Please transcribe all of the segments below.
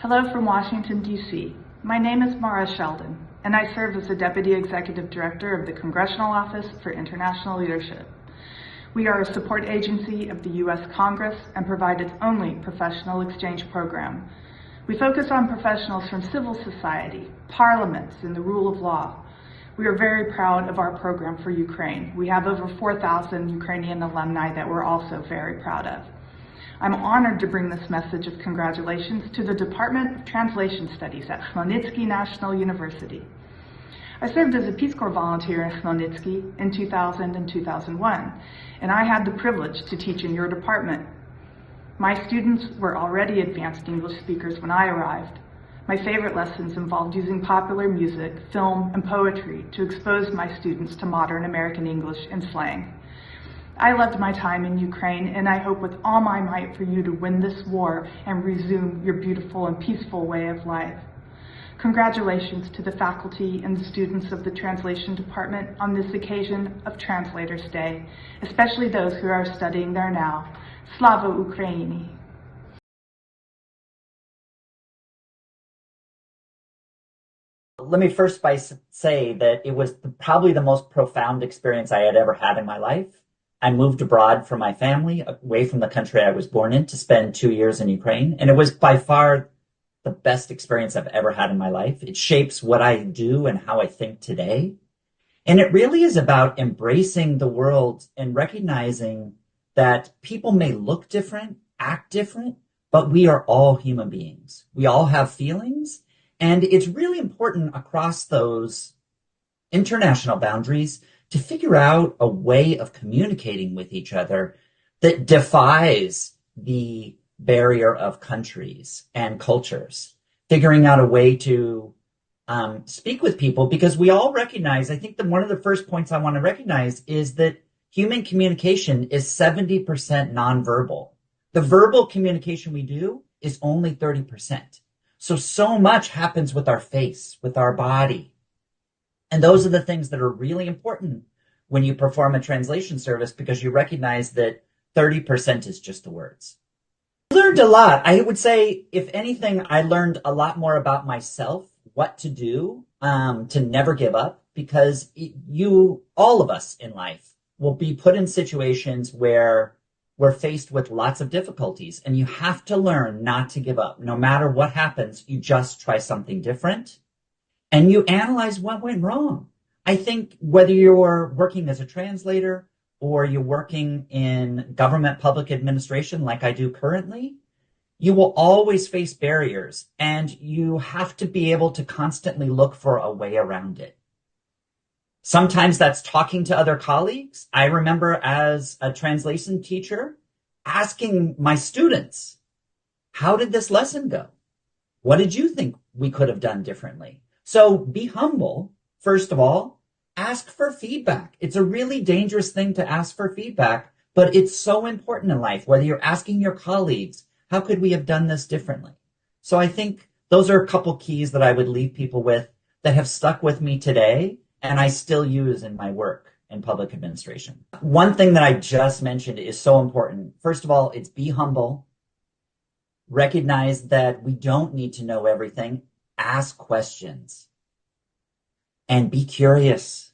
Hello from Washington, D.C. My name is Mara Sheldon, and I serve as the Deputy Executive Director of the Congressional Office for International Leadership. We are a support agency of the U.S. Congress and provide its only professional exchange program. We focus on professionals from civil society, parliaments, and the rule of law. We are very proud of our program for Ukraine. We have over 4,000 Ukrainian alumni that we're also very proud of. I'm honored to bring this message of congratulations to the Department of Translation Studies at Khmelnytsky National University. I served as a Peace Corps volunteer in Khmelnytsky in 2000 and 2001, and I had the privilege to teach in your department. My students were already advanced English speakers when I arrived. My favorite lessons involved using popular music, film, and poetry to expose my students to modern American English and slang. I loved my time in Ukraine, and I hope with all my might for you to win this war and resume your beautiful and peaceful way of life. Congratulations to the faculty and the students of the Translation Department on this occasion of Translators Day, especially those who are studying there now. Slava Ukraini! Let me first say that it was probably the most profound experience I had ever had in my life. I moved abroad from my family, away from the country I was born in, to spend 2 years in Ukraine. And it was by far the best experience I've ever had in my life. It shapes what I do and how I think today. And it really is about embracing the world and recognizing that people may look different, act different, but we are all human beings. We all have feelings. And it's really important across those international boundaries to figure out a way of communicating with each other that defies the barrier of countries and cultures, figuring out a way to speak with people, because we all recognize, I think that one of the first points I want to recognize is that human communication is 70% nonverbal. The verbal communication we do is only 30%. So much happens with our face, with our body. And those are the things that are really important when you perform a translation service, because you recognize that 30% is just the words. I learned a lot. I would say, if anything, I learned a lot more about myself, what to do, to never give up, because all of us in life will be put in situations where we're faced with lots of difficulties, and you have to learn not to give up. No matter what happens, you just try something different. And you analyze what went wrong. I think whether you're working as a translator or you're working in government public administration like I do currently, you will always face barriers, and you have to be able to constantly look for a way around it. Sometimes that's talking to other colleagues. I remember as a translation teacher asking my students, how did this lesson go? What did you think we could have done differently? So be humble, first of all. Ask for feedback. It's a really dangerous thing to ask for feedback, but it's so important in life, whether you're asking your colleagues, how could we have done this differently? So I think those are a couple keys that I would leave people with that have stuck with me today, and I still use in my work in public administration. One thing that I just mentioned is so important. First of all, it's be humble. Recognize that we don't need to know everything. Ask questions and be curious.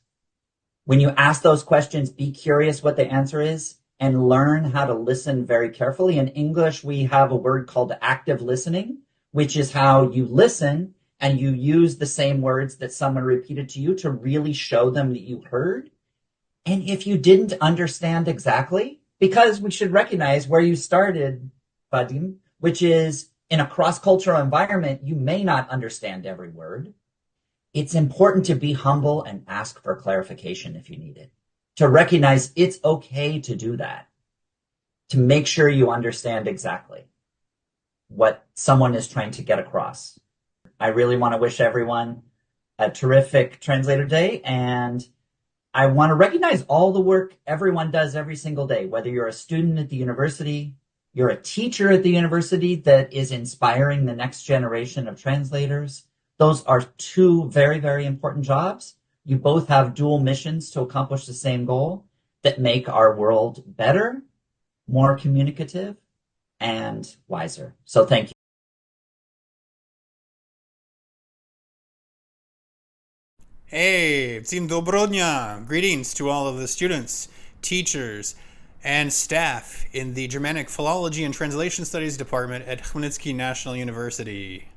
When you ask those questions, be curious what the answer is and learn how to listen very carefully. In English, we have a word called active listening, which is how you listen and you use the same words that someone repeated to you to really show them that you heard. And if you didn't understand exactly, because we should recognize where you started, Vadim, which is in a cross-cultural environment, you may not understand every word. It's important to be humble and ask for clarification if you need it, to recognize it's okay to do that, to make sure you understand exactly what someone is trying to get across. I really want to wish everyone a terrific Translator Day, and I want to recognize all the work everyone does every single day, whether you're a student at the university, you're a teacher at the university that is inspiring the next generation of translators. Those are two very, very important jobs. You both have dual missions to accomplish the same goal that make our world better, more communicative, and wiser. So thank you. Hey, всім доброго дня! Greetings to all of the students, teachers, and staff in the Germanic Philology and Translation Studies Department at Khmelnytsky National University.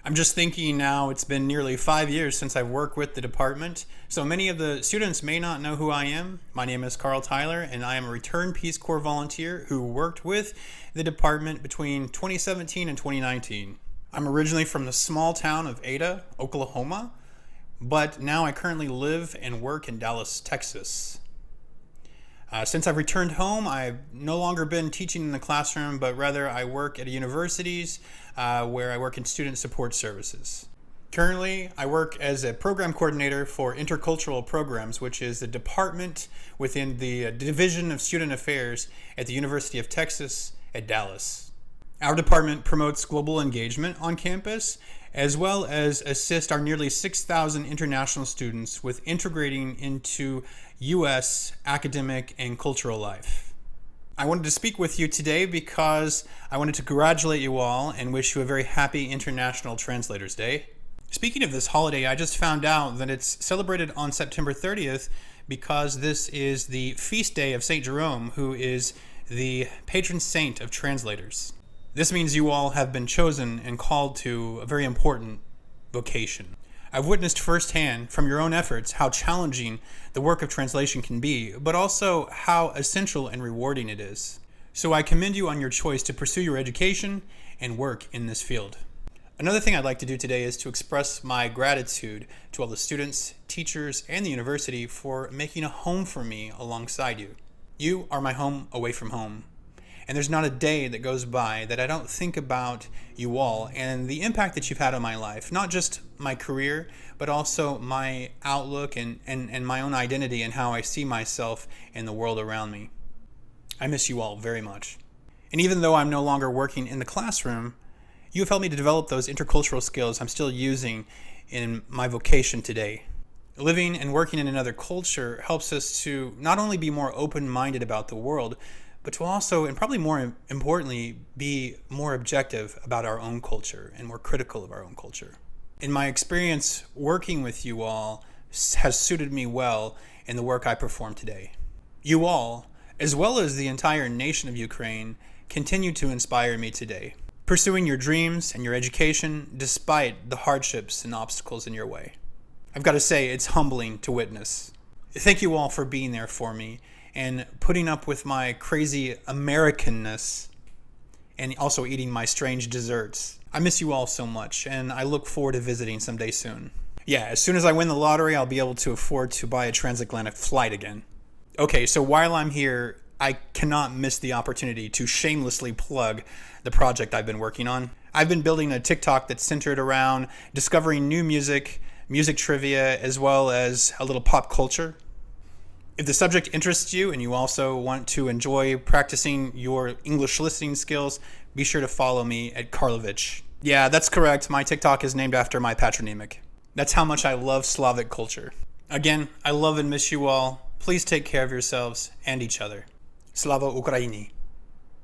I'm just thinking now it's been nearly 5 years since I've worked with the department, so many of the students may not know who I am. My name is Carl Tyler, and I am a returned Peace Corps volunteer who worked with the department between 2017 and 2019. I'm originally from the small town of Ada, Oklahoma, but now I currently live and work in Dallas, Texas. Since I've returned home, I've no longer been teaching in the classroom, but rather I work at universities where I work in student support services. Currently, I work as a program coordinator for intercultural programs, which is a department within the Division of Student Affairs at the University of Texas at Dallas. Our department promotes global engagement on campus, as well as assist our nearly 6,000 international students with integrating into U.S. academic and cultural life. I wanted to speak with you today because I wanted to congratulate you all and wish you a very happy International Translators Day. Speaking of this holiday, I just found out that it's celebrated on September 30th because this is the feast day of St. Jerome, who is the patron saint of translators. This means you all have been chosen and called to a very important vocation. I've witnessed firsthand from your own efforts how challenging the work of translation can be, but also how essential and rewarding it is. So I commend you on your choice to pursue your education and work in this field. Another thing I'd like to do today is to express my gratitude to all the students, teachers, and the university for making a home for me alongside you. You are my home away from home. And there's not a day that goes by that I don't think about you all and the impact that you've had on my life. Not just my career, but also my outlook and my own identity and how I see myself in the world around me. I miss you all very much. And even though I'm no longer working in the classroom, you have helped me to develop those intercultural skills I'm still using in my vocation today. Living and working in another culture helps us to not only be more open-minded about the world, but to also, and probably more importantly, be more objective about our own culture and more critical of our own culture. In my experience, working with you all has suited me well in the work I perform today. You all, as well as the entire nation of Ukraine, continue to inspire me today, pursuing your dreams and your education despite the hardships and obstacles in your way. I've got to say, it's humbling to witness. Thank you all for being there for me and putting up with my crazy Americanness and also eating my strange desserts. I miss you all so much, and I look forward to visiting someday soon. Yeah, as soon as I win the lottery, I'll be able to afford to buy a transatlantic flight again. Okay, so while I'm here, I cannot miss the opportunity to shamelessly plug the project I've been working on. I've been building a TikTok that's centered around discovering new music, music trivia, as well as a little pop culture. If the subject interests you and you also want to enjoy practicing your English listening skills, be sure to follow me at Karlovich. Yeah, that's correct. My TikTok is named after my patronymic. That's how much I love Slavic culture. Again, I love and miss you all. Please take care of yourselves and each other. Slava Ukraini.